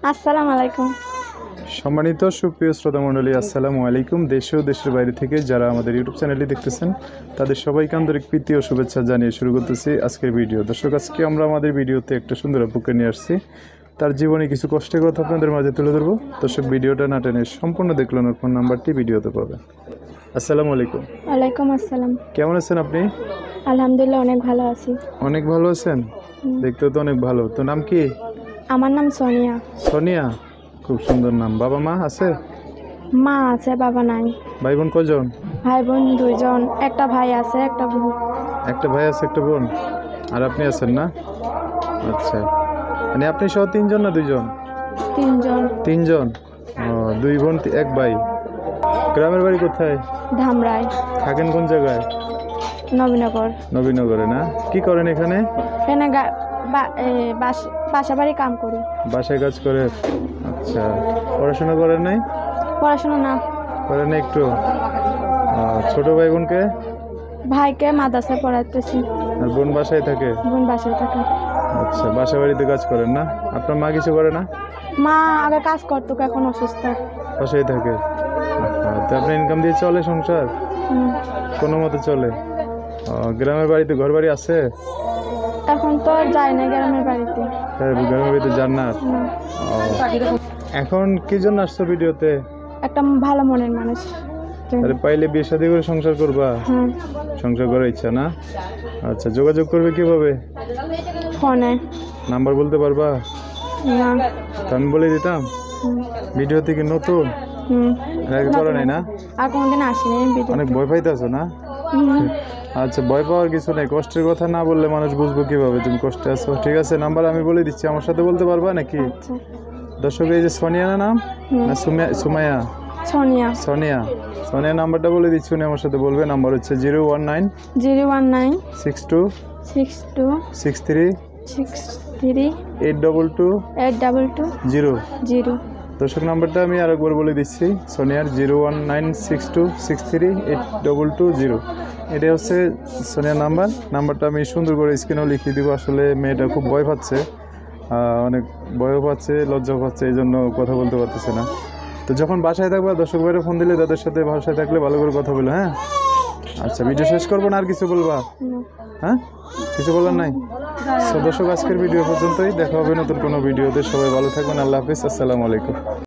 আসসালামু আলাইকুম। সম্মানিত সুপ্রিয় শ্রোতা মণ্ডলী, আসসালামু আলাইকুম। দেশ ও দেশের বাইরে থেকে যারা আমাদের ইউটিউব চ্যানেলটি দেখতেছেন তাদের সবাইকে আন্তরিক প্রীতি ও শুভেচ্ছা জানিয়ে শুরু করতেছি আজকের ভিডিও। দর্শক, আজকে আমরা আমাদের ভিডিওতে একটা সুন্দর আপুকে নিয়ে আসছি। তার জীবনে কিছু কষ্টের কথা আপনাদের মাঝে তুলে ধরবো। দর্শক, ভিডিওটা না টেনে সম্পূর্ণ দেখলেন, ওর ফোন নাম্বারটি ভিডিওতে পাবেন। আসসালামু আলাইকুম। ওয়ালাইকুম আসসালাম। কেমন আছেন আপনি? আলহামদুলিল্লাহ, অনেক ভালো আছি। অনেক ভালো আছেন? দেখতেও তো অনেক ভালো। তো নাম কি? আমার নাম সোনিয়া। সোনিয়া, খুব সুন্দর নাম। বাবা মা আছে? মা আছে, বাবা নাই। ভাই বোন কজন? ভাই বোন দুইজন, একটা ভাই আছে, একটা বোন। একটা ভাই আছে, একটা বোন। আর আপনি আছেন না? আচ্ছা, মানে আপনি সহ তিনজন না দুইজন? তিনজন। তিনজন। ও, দুই বোন এক ভাই। গ্রামের বাড়ি কোথায়? ধামরাই। থাকেন কোন জায়গায়? নবীনগর। নবীনগরে না? কি করেন এখানে? এখানে বাসা বাড়ি কাম করি। বাসায় কাজ করে? আচ্ছা, পড়াশোনা করেন নাই? পড়াশোনা না। করেন না একটু? ছোট ভাই বোনকে? ভাইকে মাদ্রাসায় পড়াতেছি। আর বোন বাসায় থাকে? বোন বাসায় থাকে। আচ্ছা, বাসা বাড়িতে কাজ করেন না? আপনার মা কিছু করে না? মা আগে কাজ করতো, এখন অসুস্থ। বাসায় থাকে। তো আপনার ইনকাম দিয়ে চলে সংসার? কোনো মতে চলে। গ্রামের বাড়িতে ঘর বাড়ি আছে? এখন তো যাই না গ্রামের বাড়িতে। গ্রামের বাড়িতে যান না? এখন কি জন্য আসছো ভিডিওতে? একটা ভালো মনের মানুষ। তাহলে পাইলে বিয়ে শাদী করে সংসার করবা? সংসার করার ইচ্ছা না? আচ্ছা, যোগাযোগ করবে কিভাবে? ফোনে। নাম্বার বলতে পারবা? না। তা আমি বলে দিতাম। ভিডিও থেকে নতুন আগে করা নাই না? আর কোনদিন আসিনি। অনেক ভয় পাইতেছো না? আচ্ছা, ভয় পাওয়ার কিছু নেই। কষ্টের কথা না বললে মানুষ বুঝবো কিভাবে তুমি কষ্টে আছো? ঠিক আছে, নাম্বার আমি বলে দিচ্ছি, আমার সাথে বলতে পারবা নাকি? দর্শক, এই যে সোনিয়া না নাম, না সুমাইয়া? সোনিয়া। সোনিয়া। সোনিয়া নাম্বারটা বলে দিচ্ছি, উনি আমার সাথে বলবে। নাম্বার হচ্ছে 019 62 62 63 63 822 822 0। দর্শক, নাম্বারটা আমি আরেকবার বলে দিচ্ছি, সোনিয়ার 01962638220। এটাই হচ্ছে সোনিয়ার নাম্বারটা আমি সুন্দর করে স্ক্রিনেও লিখিয়ে দিব। আসলে মেয়েটা খুব ভয় পাচ্ছে, অনেক ভয়ও পাচ্ছে, লজ্জাও পাচ্ছে, এই জন্য কথা বলতে পারতেছে না। তো যখন বাসায় থাকবা, দর্শক ভাইরা ফোন দিলে তাদের সাথে বাসায় থাকলে ভালো করে কথা বলো, হ্যাঁ? আচ্ছা, ভিডিও শেষ করবো না? আর কিছু বলবা? হ্যাঁ, কিছু বলার নাই? দর্শক, আজকের ভিডিও পর্যন্তই। দেখা হবে নতুন কোনো ভিডিওতে। সবাই ভালো থাকবেন। আল্লাহ হাফিজ। আসসালামু আলাইকুম।